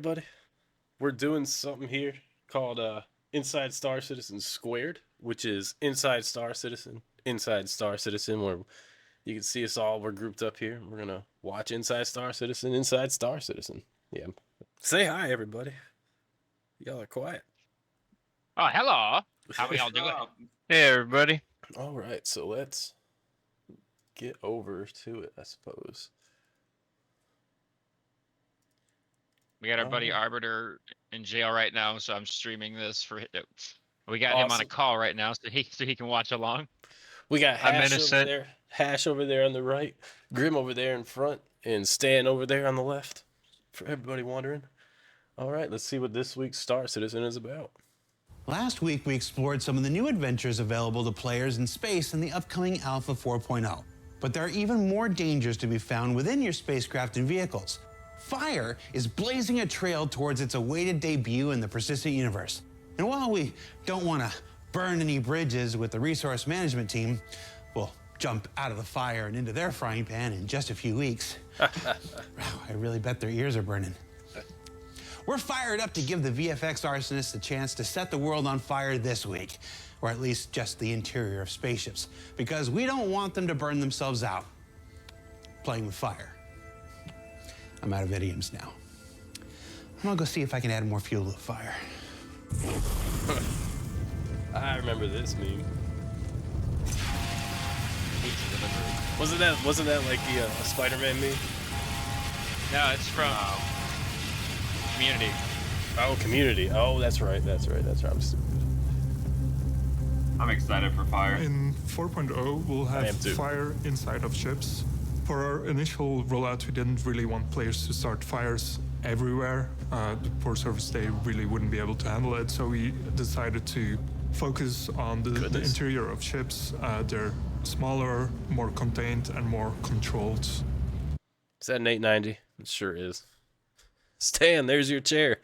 everybody. We're doing something here called InsideStarCitizen Squared, which is InsideStarCitizen, where you can see us all. We're grouped up here. We're going to watch InsideStarCitizen. Yeah. Say hi, everybody. Y'all are quiet. Oh, hello. How we all doing? Hey, everybody. All right, so let's get over to it, I suppose. We got our buddy Arbiter in jail right now, so I'm streaming this for. We got him on a call right now, so he can watch along. We got Hash over there. Hash over there on the right, Grim over there in front, and Stan over there on the left. For everybody wondering. All right, let's see what this week's StarCitizen is about. Last week, we explored some of the new adventures available to players in space in the upcoming Alpha 4.0. But there are even more dangers to be found within your spacecraft and vehicles. Fire is blazing a trail towards its awaited debut in the persistent universe. And while we don't want to burn any bridges with the resource management team, we'll jump out of the fire and into their frying pan in just a few weeks. Wow, I really bet their ears are burning. We're fired up to give the VFX arsonists a chance to set the world on fire this week, or at least just the interior of spaceships, because we don't want them to burn themselves out playing with fire. I'm out of idioms now. I'm gonna go see if I can add more fuel to the fire. I remember this meme. Wasn't that like the Spider-Man meme? No, it's from Community. Oh, Community. Oh, that's right. I'm stupid. I'm excited for fire. In 4.0, we'll have fire inside of ships. For our initial rollout, we didn't really want players to start fires everywhere. The poor surface, they really wouldn't be able to handle it. So we decided to focus on the interior of ships. They're smaller, more contained, and more controlled. Is that an 890? It sure is. Stan, there's your chair.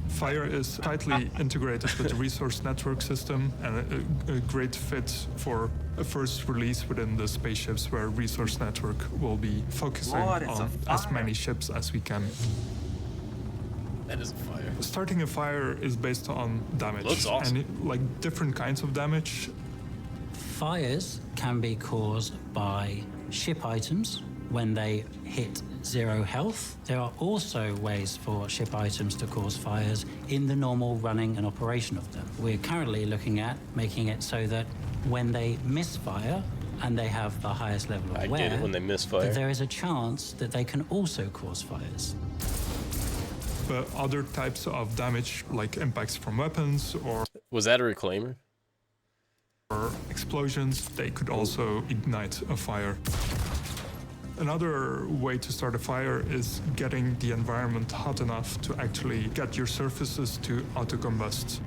Fire is tightly integrated with the resource network system and a great fit for a first release within the spaceships where resource network will be focusing on as many ships as we can. That is a fire. Starting a fire is based on damage. Looks awesome. And like different kinds of damage. Fires can be caused by ship items when they hit 0 health. There are also ways for ship items to cause fires in the normal running and operation of them. We're currently looking at making it so that when they misfire and they have the highest level of wear, I get it when they misfire, there is a chance that they can also cause fires. But other types of damage, like impacts from weapons or... Was that a reclaimer? Or explosions, they could also ignite a fire. Another way to start a fire is getting the environment hot enough to actually get your surfaces to auto-combust.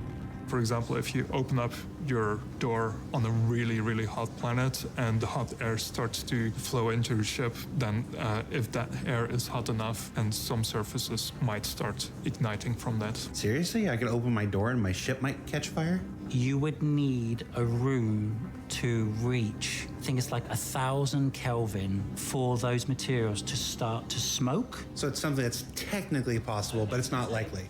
For example, if you open up your door on a really, really hot planet and the hot air starts to flow into your ship, then if that air is hot enough, and some surfaces might start igniting from that. Seriously? I could open my door and my ship might catch fire? You would need a room to reach, I think it's like 1,000 Kelvin for those materials to start to smoke. So it's something that's technically possible, but it's not likely.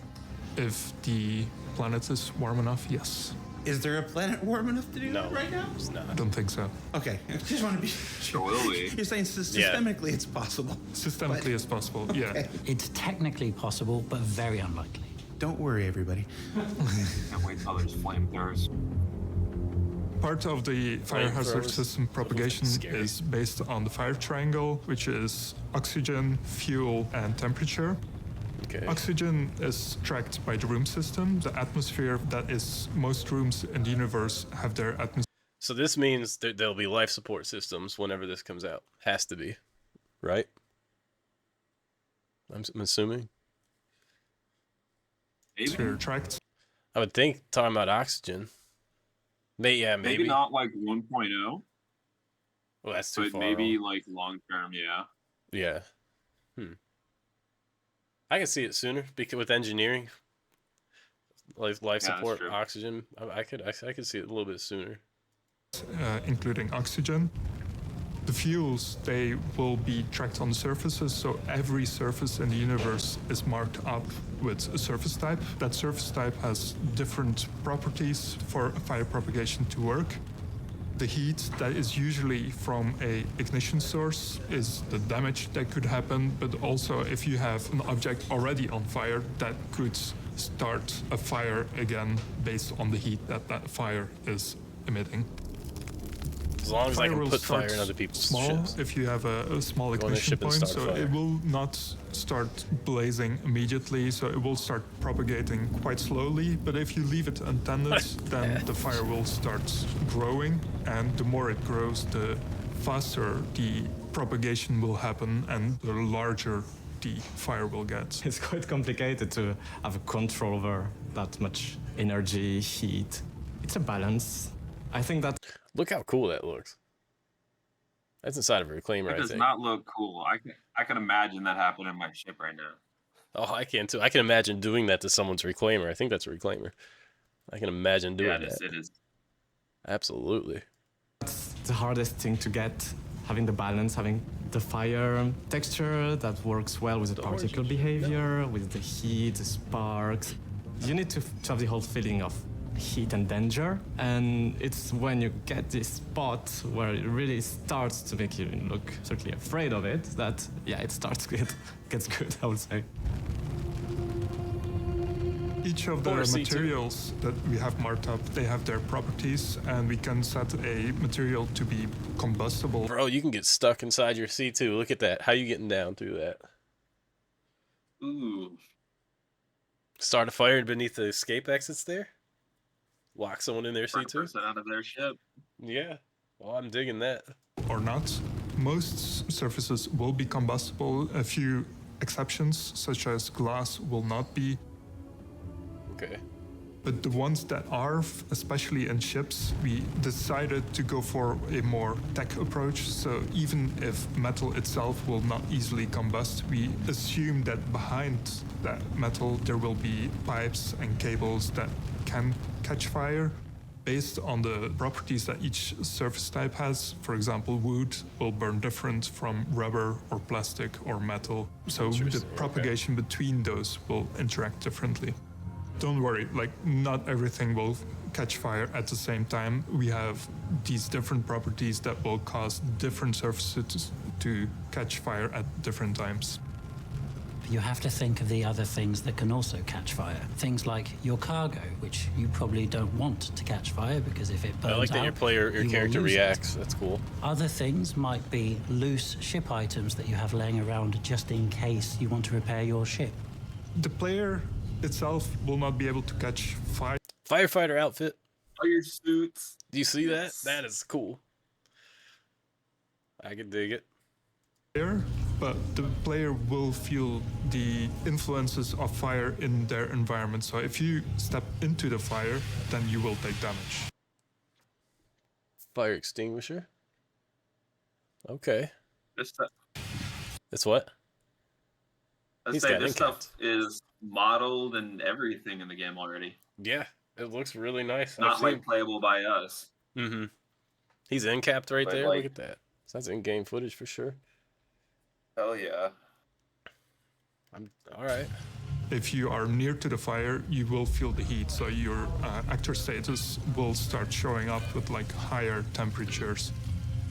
If the planet is warm enough, yes. Is there a planet warm enough to do that right now? It's not. I don't think so. Okay, I just want to be sure. Will we? You're saying systemically it's possible. Systemically it's possible, yeah. It's technically possible, but very unlikely. Don't worry, everybody. Can't wait till there's flamethrowers. Part of the fire hazard system propagation is based on the fire triangle, which is oxygen, fuel, and temperature. Okay. Oxygen is tracked by the room system. The atmosphere, that is, most rooms in the universe have their atmosphere. So this means that there'll be life support systems whenever this comes out. Has to be, right? I'm assuming. Tracked. I would think talking about oxygen. Maybe not like 1.0. Well, that's too far. But maybe like long term, yeah. Yeah. I can see it sooner because with engineering, like life support, oxygen, I could see it a little bit sooner. Including oxygen. The fuels, they will be tracked on the surfaces, so every surface in the universe is marked up with a surface type. That surface type has different properties for fire propagation to work. The heat that is usually from a ignition source is the damage that could happen, but also if you have an object already on fire, that could start a fire again based on the heat that that fire is emitting. As long as I Fire can will put start fire in other people's small ships. if you have a small Go on a ignition ship and point, start so fire. it will not start blazing immediately, so it will start propagating quite slowly, but if you leave it untended, then the fire will start growing, and the more it grows, the faster the propagation will happen and the larger the fire will get. It's quite complicated to have a control over that much energy, heat. It's a balance. I think that Look how cool that looks. That's inside of a reclaimer, It I does think. not look cool. I can imagine that happening in my ship right now. Oh, I can too. I can imagine doing that to someone's reclaimer. I think that's a reclaimer. I can imagine doing Yeah, that. it is. Absolutely. that's the hardest thing to get, having the balance, having the fire texture that works well with the particle behavior, with the heat, the sparks. You need to have the whole feeling of heat and danger, and it's when you get this spot where it really starts to make you look certainly afraid of it that, yeah, it starts to gets good, I would say. Each of the Or C2. materials that we have marked up, they have their properties, and we can set a material to be combustible. Bro, you can get stuck inside your C2. Look at that. How you getting down through that? Ooh. Start a fire beneath the escape exits there? Lock someone in their Burn a C2? person out of their ship. Yeah. Well, I'm digging that. Or not. Most surfaces will be combustible. A few exceptions, such as glass, will not be. Okay. But the ones that are, especially in ships, we decided to go for a more tech approach. So even if metal itself will not easily combust, we assume that behind that metal there will be pipes and cables that can catch fire based on the properties that each surface type has. For example, wood will burn different from rubber or plastic or metal. So the Interesting, okay. propagation between those will interact differently. Don't worry, like not everything will catch fire at the same time. We have these different properties that will cause different surfaces to catch fire at different times. You have to think of the other things that can also catch fire. Things like your cargo, which you probably don't want to catch fire because if it burns I like that out, your you will character lose it. reacts. That's cool. Other things might be loose ship items that you have laying around just in case you want to repair your ship. The player itself will not be able to catch fire, Firefighter outfit. Fire suits. Do you see Yes. that? That is cool. I can dig it. but the player will feel the influences of fire in their environment. So if you step into the fire, then you will take damage. Fire extinguisher. Okay. This stuff. It's what? Let's He's say got this inked. stuff is modeled and everything in the game already. Yeah. It looks really nice. Not like playable by us. Mm-hmm. He's in-capped right But, there. like- Look at that. So that's in-game footage for sure. Hell yeah. I'm all right. If you are near to the fire, you will feel the heat. So your actor status will start showing up with like higher temperatures.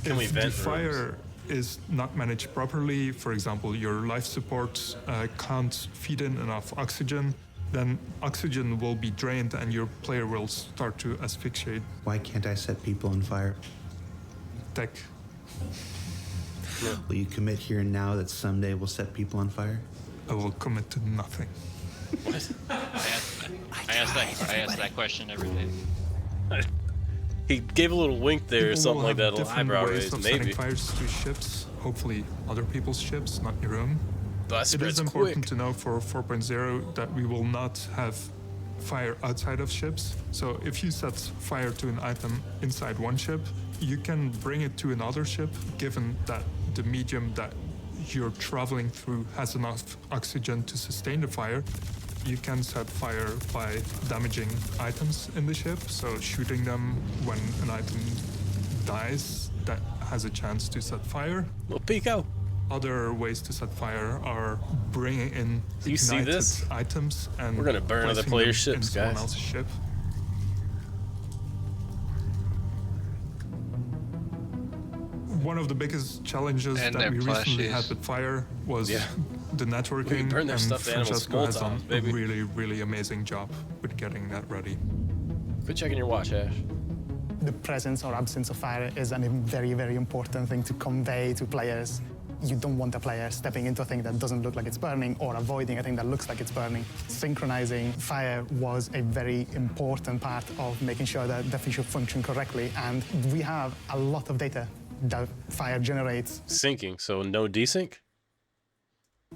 Can we If vent the fire is not managed properly, for example, your life support can't feed in enough oxygen, then oxygen will be drained and your player will start to asphyxiate. Why can't I set people on fire? Tech. Will you commit here and now that someday we'll set people on fire? I will commit to nothing. I ask that question every day. He gave a little wink there or People something will like have that, a little different eyebrow ways raise, of maybe. setting fires to ships, hopefully other people's ships, not your own. That It spreads is important quick. to know for 4.0 that we will not have fire outside of ships. So if you set fire to an item inside one ship, you can bring it to another ship, given that the medium that you're traveling through has enough oxygen to sustain the fire. You can set fire by damaging items in the ship, so shooting them when an item dies that has a chance to set fire. Well, Pico. Other ways to set fire are bringing in Do you see ignited this? items and We're gonna burn other placing players' them in ships, someone guys. else's ship. One of the biggest challenges And that their we recently plushies. had with fire was Yeah. the networking, We can burn their and stuffed animals Francesco small has done times, baby. a really, really amazing job with getting that ready. Quit checking your watch, Ash. The presence or absence of fire is a very, very important thing to convey to players. You don't want a player stepping into a thing that doesn't look like it's burning or avoiding a thing that looks like it's burning. Synchronizing fire was a very important part of making sure that the feature functioned correctly, and we have a lot of data that fire generates, Syncing, so no desync?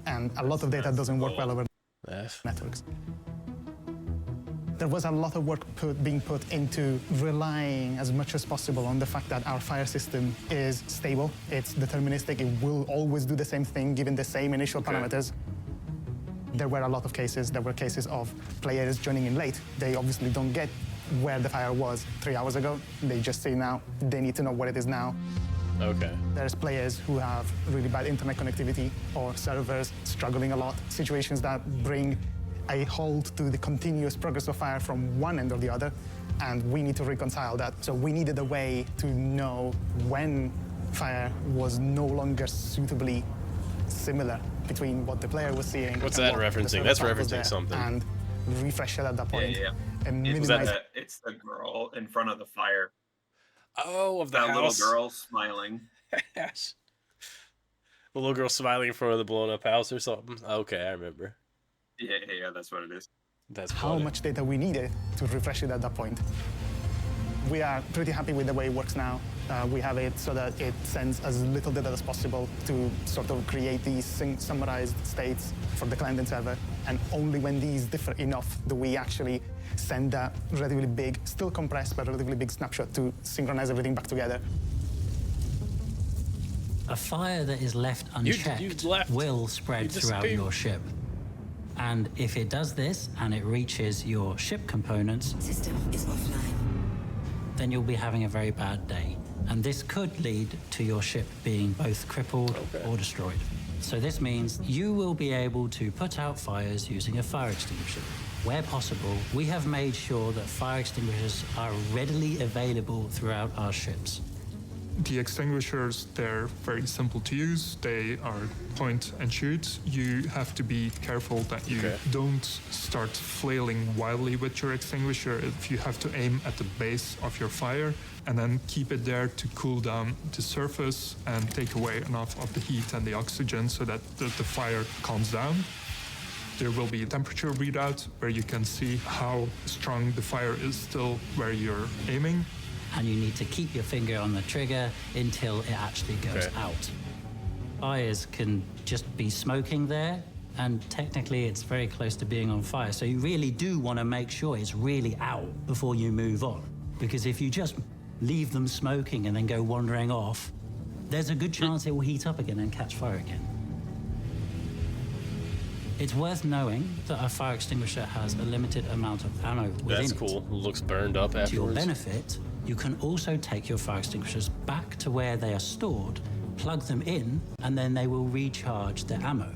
and a lot of data doesn't work well over F. networks. There was a lot of work being put into relying as much as possible on the fact that our fire system is stable, it's deterministic, it will always do the same thing given the same initial parameters. There were a lot of cases. There were cases of players joining in late. They obviously don't get where the fire was 3 hours ago. They just say now, they need to know where it is now. Okay. There's players who have really bad internet connectivity or servers struggling a lot, situations that bring a halt to the continuous progress of fire from one end or the other, and we need to reconcile that. So we needed a way to know when fire was no longer suitably similar between what the player was seeing. What's and that what the referencing? server That's side was referencing there, something. And refresh it at that point. Yeah. And It's minimize. it's the girl in front of the fire. Oh, of the That house. little girl smiling. Ash. The little girl smiling in front of the blown up house or something. Okay, I remember. Yeah, that's what it is. That's How funny. much data we needed to refresh it at that point. We are pretty happy with the way it works now. We have it so that it sends as little data as possible to sort of create these summarized states for the client and server. And only when these differ enough do we actually send that relatively big, still compressed, but relatively big snapshot to synchronize everything back together. A fire that is left unchecked left. will spread You throughout disappeared. your ship. And if it does this and it reaches your ship components, System is offline. then you'll be having a very bad day. And this could lead to your ship being both crippled or destroyed. So this means you will be able to put out fires using a fire extinguisher. Where possible, we have made sure that fire extinguishers are readily available throughout our ships. The extinguishers, they're very simple to use. They are point and shoot. You have to be careful that you don't start flailing wildly with your extinguisher. If you have to aim at the base of your fire and then keep it there to cool down the surface and take away enough of the heat and the oxygen so that the fire calms down. There will be a temperature readout where you can see how strong the fire is still where you're aiming. And you need to keep your finger on the trigger until it actually goes out. Fires can just be smoking there, and technically it's very close to being on fire. So you really do want to make sure it's really out before you move on. Because if you just leave them smoking and then go wandering off, there's a good chance it will heat up again and catch fire again. It's worth knowing that a fire extinguisher has a limited amount of ammo within That's it. cool. Looks burned up To your afterwards. benefit, you can also take your fire extinguishers back to where they are stored, plug them in, and then they will recharge their ammo.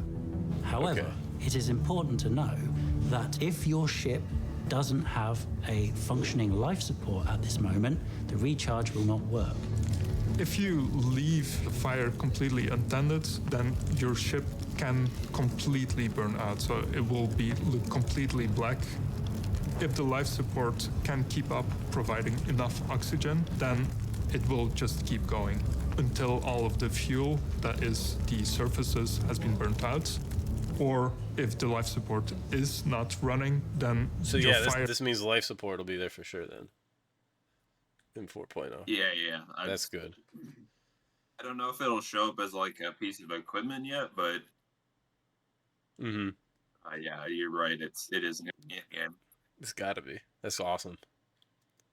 However, it is important to know that if your ship doesn't have a functioning life support at this moment, the recharge will not work. If you leave the fire completely untended, then your ship can completely burn out. So it will look completely black. If the life support can keep up providing enough oxygen, then it will just keep going until all of the fuel, that is the surfaces, has been burnt out. Or if the life support is not running, then So your yeah, fire... this means life support will be there for sure then. In 4.0. Yeah. That's good. I don't know if it'll show up as like a piece of equipment yet, but Mm-hmm. yeah, you're right. It is in game. It's gotta be. That's awesome.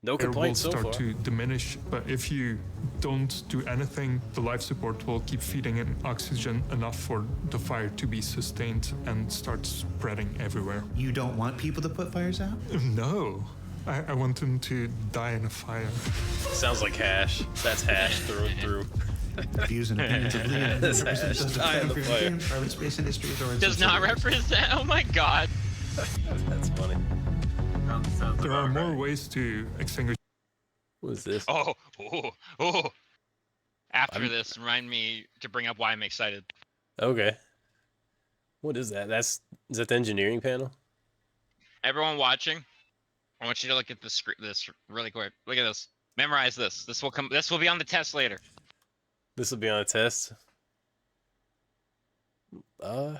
No It will complaints so start far. to diminish, but if you don't do anything, the life support will keep feeding in oxygen enough for the fire to be sustained and start spreading everywhere. You don't want people to put fires out? No, I want them to die in a fire. Sounds like hash. That's hash through and through. Views and opinions of Liam That's represent Ash those of dying Fanfare the fire. Games, private space industries, or its Does not subsidiaries. represent. Oh my god. That's funny. Sounds There are about more right. ways to extinguish What is this? Oh, oh, oh. After I'm- this, remind me to bring up why I'm excited. Okay. What is that? Is that the engineering panel? Everyone watching, I want you to look at this really quick. Look at this. Memorize this. This will be on the test later. This will be on a test. I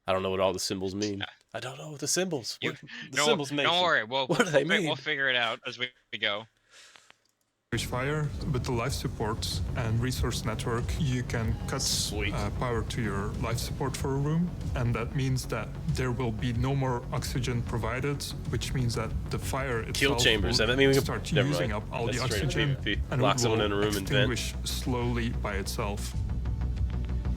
don't know what all the symbols mean. I don't know what the symbols. What the symbols mean. Don't worry. What do they mean? We'll figure it out as we go. fire. With the life support and resource network, you can cut power to your life support for a room, and that means that there will be no more oxygen provided, which means that the fire itself Kill chambers. will I mean, we could start never using mind. up all That's the straight oxygen, PvP. and Lock it someone will in a room and vent. extinguish slowly by itself.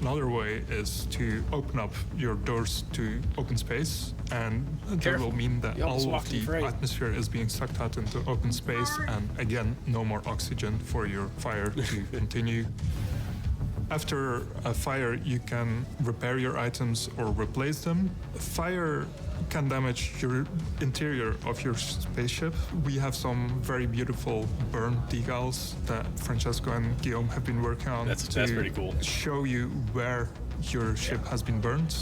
Another way is to open up your doors to open space, and that will mean that You almost all of walked in the frame. atmosphere is being sucked out into open space, and again, no more oxygen for your fire to continue. After a fire, you can repair your items or replace them. Fire can damage your interior of your spaceship. We have some very beautiful burn decals that Francesco and Guillaume have been working on That's pretty cool. show you where your ship has been burned.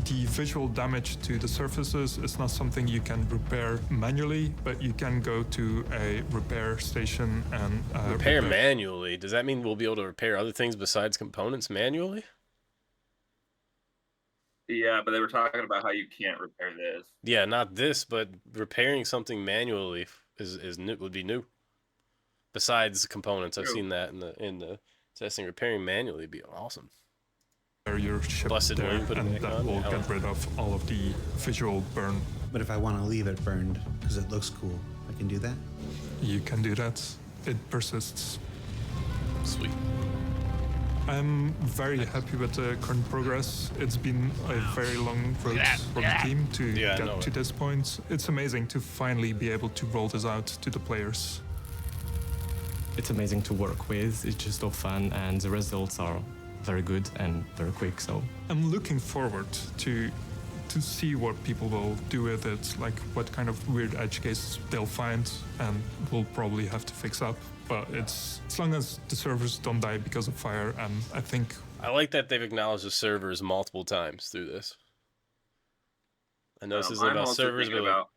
The visual damage to the surfaces is not something you can repair manually, but you can go to a repair station and Repair manually? Does that mean we'll be able to repair other things besides components manually? Yeah, but they were talking about how you can't repair this. Yeah, not this, but repairing something manually is new, would be new. Besides components, I've True. seen that in the testing. Repairing manually would be awesome. your ship Busted there, wing, put it and back that on. will Yeah. get rid of all of the visual burn. But if I want to leave it burned because it looks cool, I can do that? You can do that. It persists. Sweet. I'm very happy with the current progress. It's been a very long road for the team to Yeah, I know get to it. this point. It's amazing to finally be able to roll this out to the players. It's amazing to work with. It's just so fun, and the results are very good and very quick. So I'm looking forward to see what people will do with it, like what kind of weird edge cases they'll find, and we'll probably have to fix up. But it's as long as the servers don't die because of fire, and I think I like that they've acknowledged the servers multiple times through this. I know this isn't I'm about also servers, thinking but about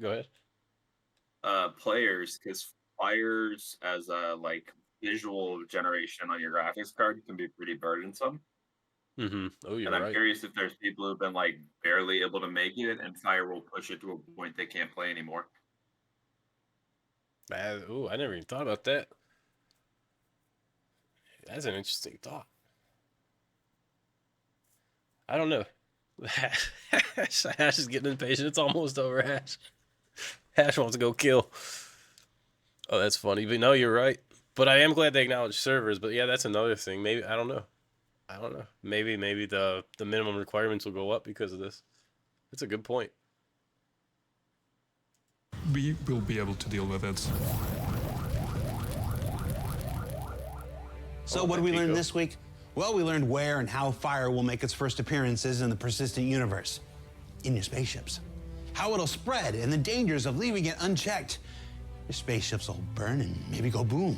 go ahead. players, because fires as a like visual generation on your graphics card can be pretty burdensome. Mm-hmm. Oh, you're And I'm right. curious if there's people who've been like barely able to make it, and fire will push it to a point they can't play anymore. Oh, I never even thought about that. That's an interesting thought. I don't know. Hash is getting impatient. It's almost over, Hash. Hash wants to go kill. Oh, that's funny. But no, you're right. But I am glad they acknowledge servers. But yeah, that's another thing. Maybe I don't know. Maybe the minimum requirements will go up because of this. That's a good point. we will be able to deal with it. So what did we learn this week? Well, we learned where and how fire will make its first appearances in the persistent universe. In your spaceships. How it'll spread and the dangers of leaving it unchecked. Your spaceships will burn and maybe go boom.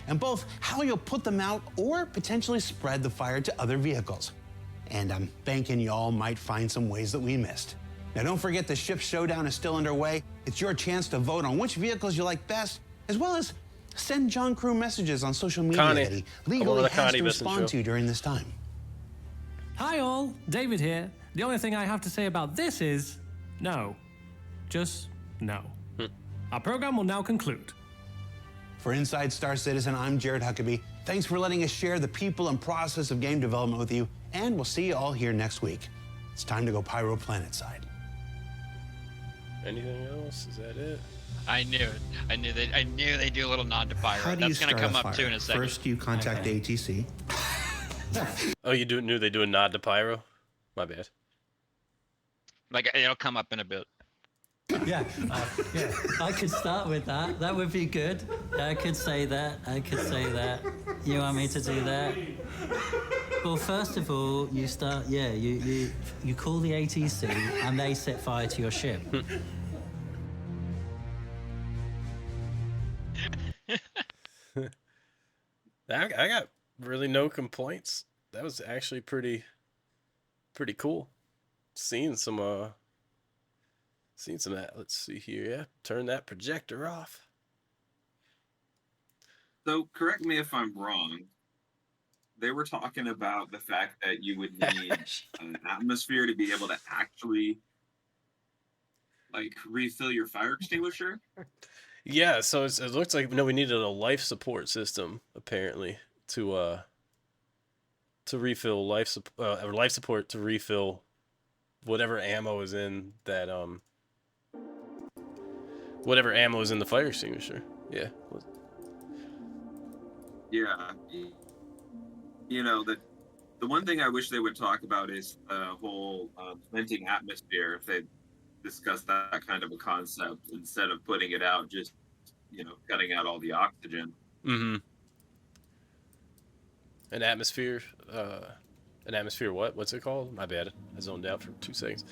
And both how you'll put them out or potentially spread the fire to other vehicles. And I'm banking y'all might find some ways that we missed. Now don't forget the ship showdown is still underway. It's your chance to vote on which vehicles you like best, as well as send John Crew messages on social media Connie. that he I legally wanted a has Connie to message respond show. to during this time. Hi all, David here. The only thing I have to say about this is no. Just no. Our program will now conclude. For Inside Star Citizen, I'm Jared Huckabee. Thanks for letting us share the people and process of game development with you, and we'll see you all here next week. It's time to go Pyro Planet side. Anything else? Is that it? I knew it. I knew they do a little nod to Pyro. How do you That's gonna start come a up fire? too in a second. First, you contact ATC. Oh, knew they do a nod to Pyro? My bad. Like it'll come up in a bit. Yeah, I could start with that. That would be good. I could say that. You want me to do that? Well, first of all, you start. Yeah, you call the ATC and they set fire to your ship. I got really no complaints. That was actually pretty cool. Seeing some that. Let's see here. Yeah, turn that projector off. So correct me if I'm wrong. They were talking about the fact that you would need an atmosphere to be able to actually like refill your fire extinguisher. Yeah, so it looks like we needed a life support system apparently to refill life support to refill whatever ammo is in that whatever ammo is in the fire extinguisher. Yeah. Yeah. You know, the one thing I wish they would talk about is the whole venting atmosphere. If they discuss that kind of a concept instead of putting it out, just cutting out all the oxygen. Mm-hmm. An atmosphere. What? What's it called? My bad. I zoned out for 2 seconds.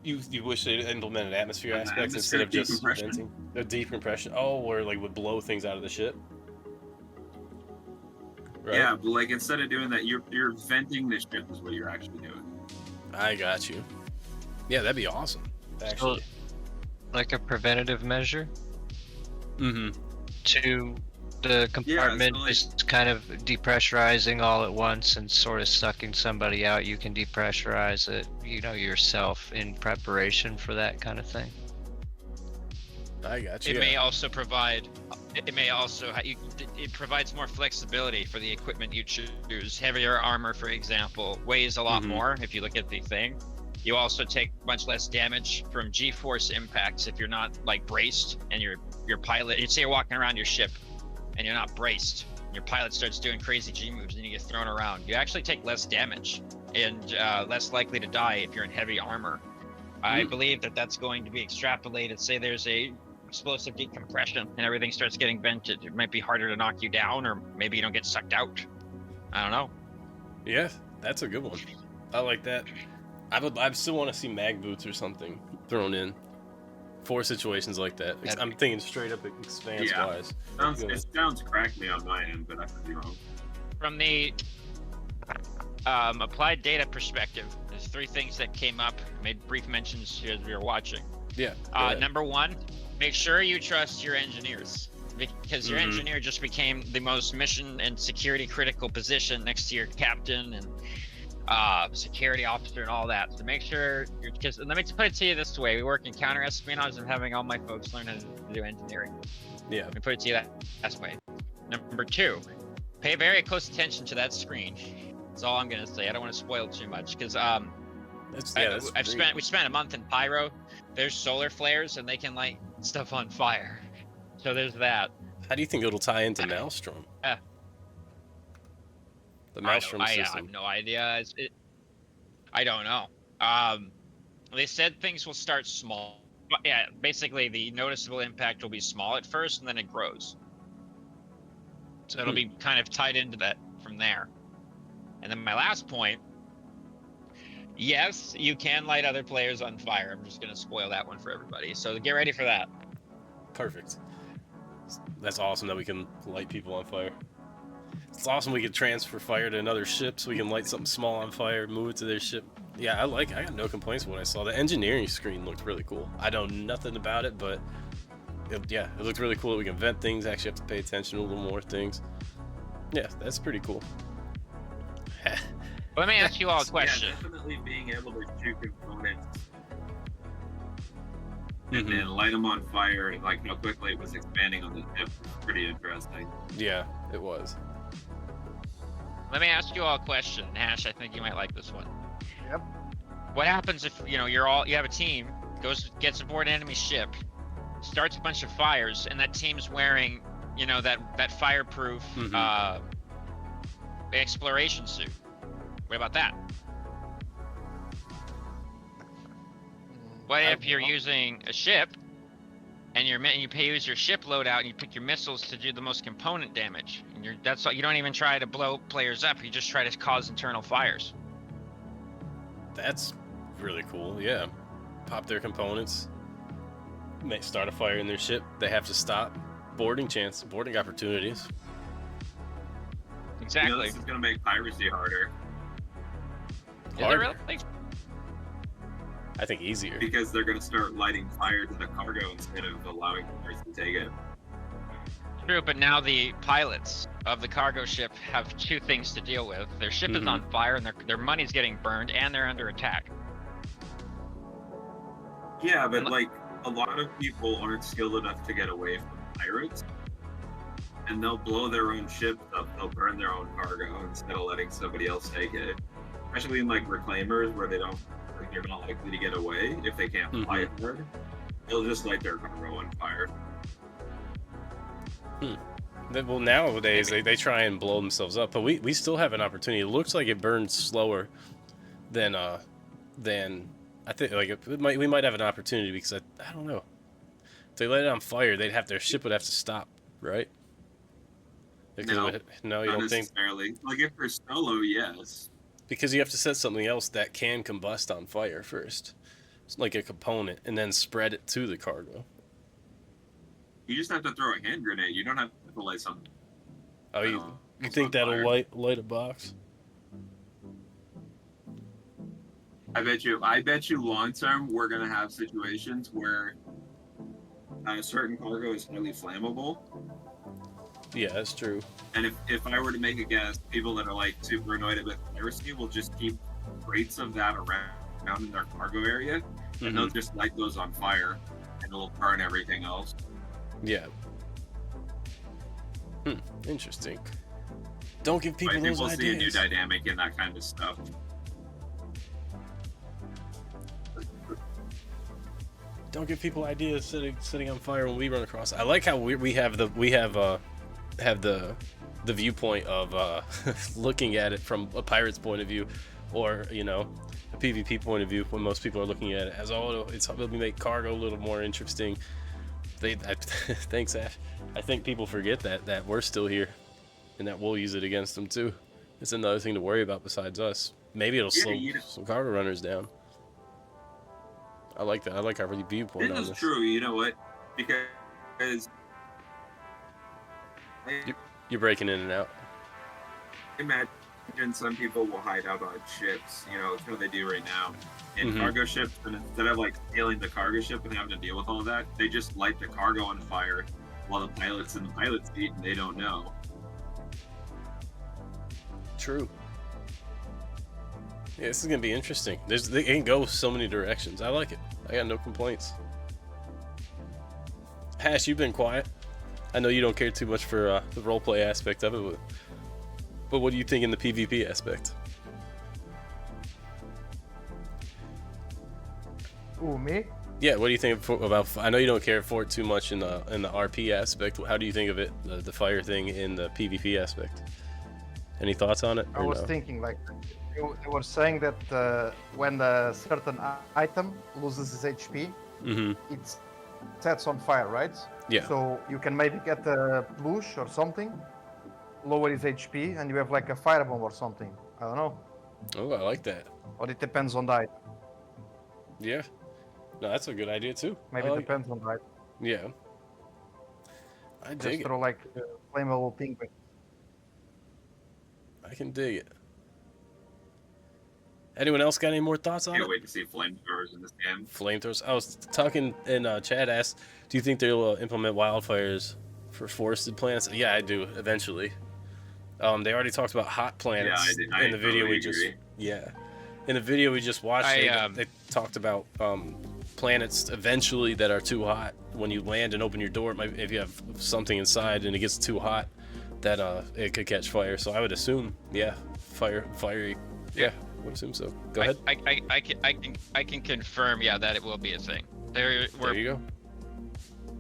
You wish they implemented atmosphere aspects instead of just venting? The decompression. Oh, where like would blow things out of the ship. Right? Yeah, but like instead of doing that, you're venting the ship is what you're actually doing. I got you. Yeah, that'd be awesome. Actually, so, like a preventative measure. Mm-hmm. To the compartment just kind of depressurizing all at once and sort of sucking somebody out. You can depressurize it, yourself in preparation for that kind of thing. I got you. It may also provide. It provides more flexibility for the equipment you choose. Heavier armor, for example, weighs a lot more. If you look at the thing, you also take much less damage from G-force impacts if you're not like braced and your pilot. You say you're walking around your ship and you're not braced. Your pilot starts doing crazy G moves and you get thrown around. You actually take less damage and less likely to die if you're in heavy armor. I believe that that's going to be extrapolated. Say there's a explosive decompression and everything starts getting vented. It might be harder to knock you down, or maybe you don't get sucked out. I don't know. Yeah, that's a good one. I like that. I still want to see mag boots or something thrown in for situations like that. I'm thinking straight up expanse wise. It sounds crackly on my end, but I could be wrong. From the applied data perspective, there's 3 things that came up. I made brief mentions as we were watching. Yeah. Number 1, make sure you trust your engineers, because your engineer just became the most mission and security critical position next to your captain and security officer and all that. So make sure because let me put it to you this way: we work in counter espionage and having all my folks learn how to do engineering. Yeah. Let me put it to you that way. Number 2, pay very close attention to that screen. That's all I'm gonna say. I don't want to spoil too much because we spent a month in Pyro. There's solar flares and they can light stuff on fire. So there's that. How do you think it'll tie into Maelstrom? The Maelstrom system. I have no idea. I don't know. They said things will start small. But yeah, basically the noticeable impact will be small at first and then it grows. So it'll be kind of tied into that from there. And then my last point, yes, you can light other players on fire. I'm just going to spoil that one for everybody. So get ready for that. Perfect. That's awesome that we can light people on fire. It's awesome we can transfer fire to another ship so we can light something small on fire, move it to their ship. Yeah, I got no complaints when I saw the engineering screen. Looked really cool. I know nothing about it, but it looked really cool that we can vent things, actually have to pay attention to a little more things. Yeah, that's pretty cool. Let me ask you all a question. Yeah, definitely being able to shoot components and then light them on fire, and like how quickly it was expanding on the ship was pretty interesting. Yeah, it was. Let me ask you all a question. Nash, I think you might like this one. Yep. What happens if you have a team, gets aboard an enemy ship, starts a bunch of fires, and that team's wearing, that fireproof exploration suit? What about that? But if you're using a ship, and you use your ship loadout, and you pick your missiles to do the most component damage, and that's all. You don't even try to blow players up. You just try to cause internal fires. That's really cool. Yeah, pop their components, start a fire in their ship. They have to stop. Boarding opportunities. Exactly. You know, this is gonna make piracy harder. Is it really? I think easier. Because they're gonna start lighting fire to the cargo instead of allowing pirates to take it. True, but now the pilots of the cargo ship have two things to deal with. Their ship is on fire, and their money's getting burned, and they're under attack. Yeah, but like a lot of people aren't skilled enough to get away from pirates, and they'll blow their own ship up. They'll burn their own cargo instead of letting somebody else take it. Especially in like reclaimers, where they're not likely to get away if they can't fly hard. They'll just light their cargo on fire. Well, nowadays they try and blow themselves up, but we still have an opportunity. It looks like it burns slower than I think. Like we might have an opportunity because I don't know. If they let it on fire, their ship would have to stop, right? No, you don't think? Necessarily. Like if they're solo, yes. Because you have to set something else that can combust on fire first, it's like a component, and then spread it to the cargo. You just have to throw a hand grenade. You don't have to light something. Oh, you think that'll light a box? I bet you long term we're gonna have situations where a certain cargo is highly flammable. Yeah, that's true. And if I were to make a guess, people that are like super annoyed with piracy will just keep crates of that around in their cargo area, and they'll just light those on fire, and it'll burn everything else. Yeah. Interesting. Don't give people those ideas. I think we'll see a new dynamic in that kind of stuff. Don't give people ideas sitting on fire when we run across. I like how we have the viewpoint of looking at it from a pirate's point of view, or a PvP point of view, when most people are looking at it as it's helping make cargo a little more interesting. Thanks, Ash. I think people forget that we're still here, and that we'll use it against them too. It's another thing to worry about besides us. Maybe it'll slow some cargo runners down. I like that. I like our viewpoint on this. This is true. You know what? Because you're breaking in and out. Imagine some people will hide out on ships. It's what they do right now. In cargo ships, and instead of like stealing the cargo ship and having to deal with all that, they just light the cargo on fire while the pilot's in the pilot seat and they don't know. True. Yeah, this is gonna be interesting. They can go so many directions. I like it. I got no complaints. Hash, you've been quiet. I know you don't care too much for the roleplay aspect of it, but what do you think in the PvP aspect? Ooh, me? Yeah, what do you think about? I know you don't care for it too much in the RP aspect. How do you think of it, the fire thing in the PvP aspect? Any thoughts on it? I was thinking like they were saying that when a certain item loses its HP, it sets on fire, right? Yeah. So you can maybe get a push or something, lower his HP, and you have like a firebomb or something. I don't know. Oh, I like that. Or it depends on the item. Yeah. No, that's a good idea too. Maybe it depends on the item. Yeah. I dig it. Throw like a flammable thing. I can dig it. Anyone else got any more thoughts on it? Can't wait to see flamethrowers in this game. Flamethrowers. I was talking, and Chad asked, do you think they'll implement wildfires for forested planets? Yeah, I do, eventually. They already talked about hot planets in the video we just... agree. Yeah. In the video we just watched, they talked about planets eventually that are too hot. When you land and open your door, if you have something inside and it gets too hot, that it could catch fire. So I would assume, fiery. Yeah, I would assume so. Go ahead. I can confirm, that it will be a thing. There you go.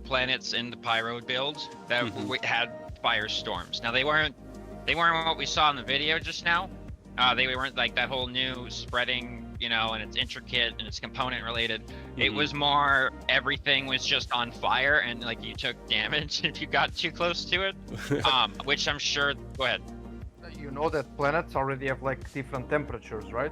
Planets in the Pyro build that had firestorms. Now they weren't what we saw in the video just now, They weren't like that whole new spreading, you know, and it's intricate and it's component related. It was more everything was just on fire and like you took damage if you got too close to it. Which I'm sure. Go ahead. You know that planets already have like different temperatures, right?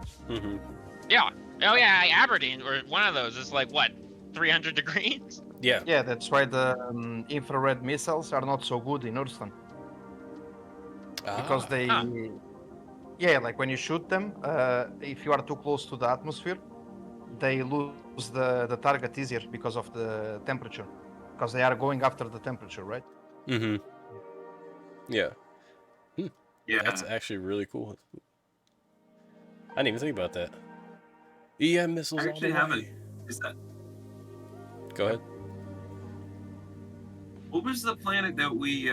Yeah. Oh yeah, Aberdeen or one of those is like what, 300 degrees? Yeah. Yeah, that's why the infrared missiles are not so good in Earthland. Because they, yeah, like when you shoot them, if you are too close to the atmosphere, they lose the target easier because of the temperature. Because they are going after the temperature, right? Yeah. Yeah. That's actually really cool. I didn't even think about that. EM missiles I all actually the haven't. way. Is that? Go ahead. What was the planet that we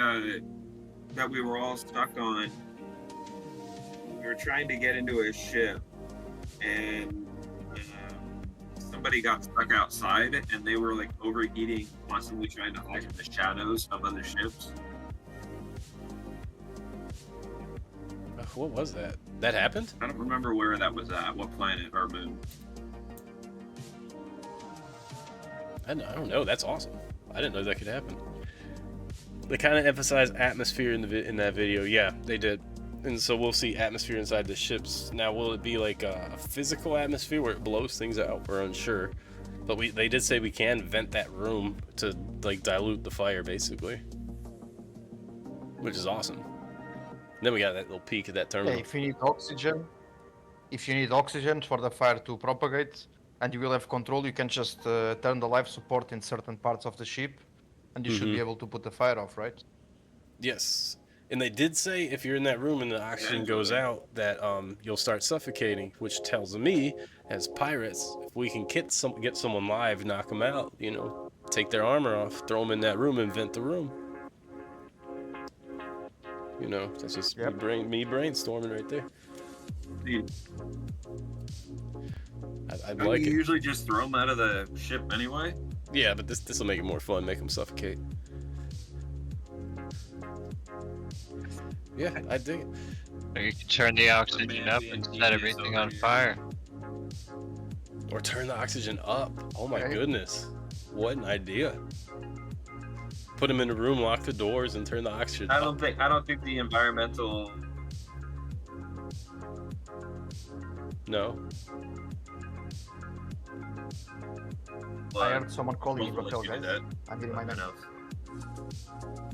were all stuck on? We were trying to get into a ship, and somebody got stuck outside, and they were like overheating, constantly trying to hide in the shadows of other ships. What was that? That happened? I don't remember where that was at. What planet or moon? I don't know. That's awesome. I didn't know that could happen. They kind of emphasized atmosphere in that video. Yeah, they did. And so we'll see atmosphere inside the ships. Now, will it be like a physical atmosphere where it blows things out? We're unsure. But they did say we can vent that room to like dilute the fire, basically, which is awesome. And then we got that little peek at that terminal. Yeah, if you need oxygen for the fire to propagate, and you will have control, you can just turn the life support in certain parts of the ship, and you should be able to put the fire off, right? Yes. And they did say if you're in that room and the oxygen goes out, that you'll start suffocating, which tells me, as pirates, if we can get someone live, knock them out, you know, take their armor off, throw them in that room, and vent the room. You know, that's just me brainstorming right there. I'd like You it. usually just throw them out of the ship anyway. Yeah, but this will make it more fun, make them suffocate. Yeah, I dig it. Or you can turn the oxygen up and set everything on fire. Or turn the oxygen up. Oh my goodness. What an idea. Put them in a room, lock the doors, and turn the oxygen I up. don't think the environmental. No. I heard someone calling me Raquel, guys. I'm getting my name.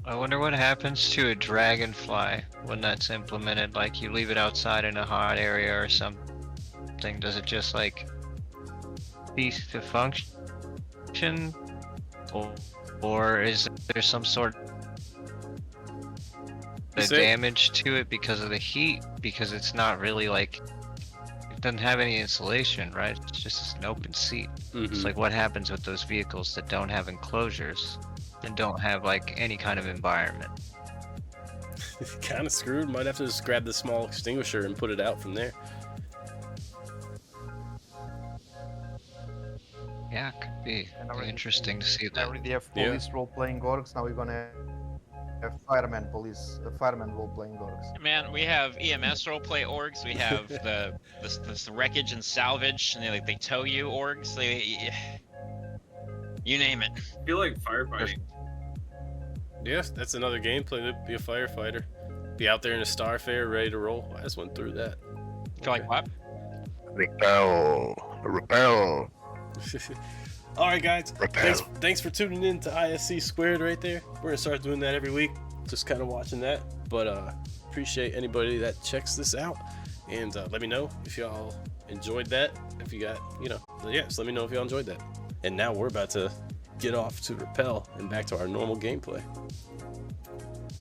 I wonder what happens to a dragonfly when that's implemented. Like you leave it outside in a hot area or something. Does it just like cease to function? Or is there some sort of damage to it because of the heat? Because it's not really like, it doesn't have any insulation, right? It's just an open seat. It's like what happens with those vehicles that don't have enclosures and don't have like any kind of environment? Kind of screwed. Might have to just grab the small extinguisher and put it out from there. Yeah, it could be interesting to see We that. already have police role-playing orgs. Now we're gonna have firemen role-playing orgs. Man, we have EMS roleplay orgs. We have the wreckage and salvage, and they tow you orgs. You name it. I feel like firefighting. Yes, that's another gameplay. To be a firefighter. Be out there in a Starfare, ready to roll. I just went through that. Like what? Repel. All right, guys. Thanks for tuning in to ISC Squared right there. We're gonna start doing that every week. Just kind of watching that, but appreciate anybody that checks this out, and let me know if y'all enjoyed that. If you got, just let me know if y'all enjoyed that. And now we're about to get off to Repel and back to our normal gameplay.